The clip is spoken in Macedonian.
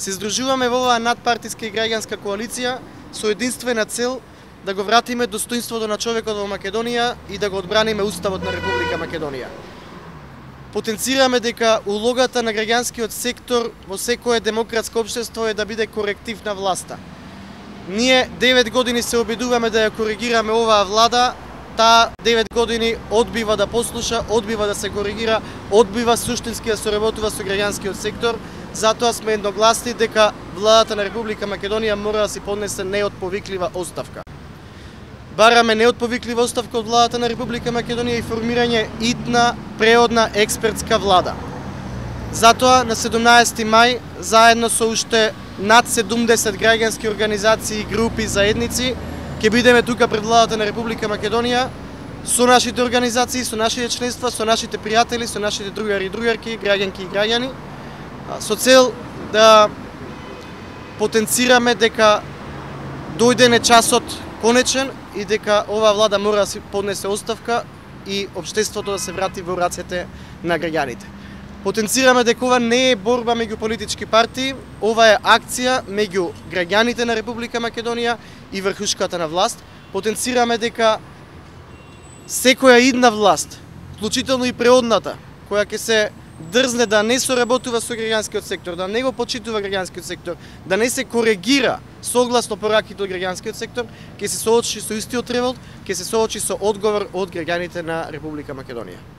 Се здружуваме во оваа надпартиска и граѓанска коалиција со единствена цел да го вратиме достоинството на човекот во Македонија и да го одбраниме Уставот на Република Македонија. Потенцираме дека улогата на граѓанскиот сектор во секое демократско општество е да биде коректив на власта. Ние 9 години се обидуваме да ја коригираме оваа влада, таа 9 години одбива да послуша, одбива да се коригира, одбива суштински да соработува со граѓанскиот сектор. Затоа сме едногласни дека владата на Република Македонија мора да си поднесе неотповиклива оставка. Бараме неотповиклива оставка од владата на Република Македонија и формирање итна, преодна, експертска влада. Затоа на 17 мај, заедно со уште над 70 граѓански организации, групи, заедници, ќе бидеме тука пред владата на Република Македонија со нашите организации, со нашите членства, со нашите пријатели, со нашите другари и другарки, граѓанки и граѓани, со цел да потенцираме дека дојдене часот конечен и дека оваа влада мора да си поднесе оставка и општеството да се врати во рацете на граѓаните. Потенцираме дека ова не е борба меѓу политички партии, ова е акција меѓу граѓаните на Република Македонија и врхушката на власт. Потенцираме дека секоја идна власт, вклучително и преодната, која ќе се дрзне да не соработува со граѓанскиот сектор, да не го почитува граѓанскиот сектор, да не се коригира согласно пораките од граѓанскиот сектор, ќе се соочи со истиот револт, ќе се соочи со одговор од граѓаните на Република Македонија.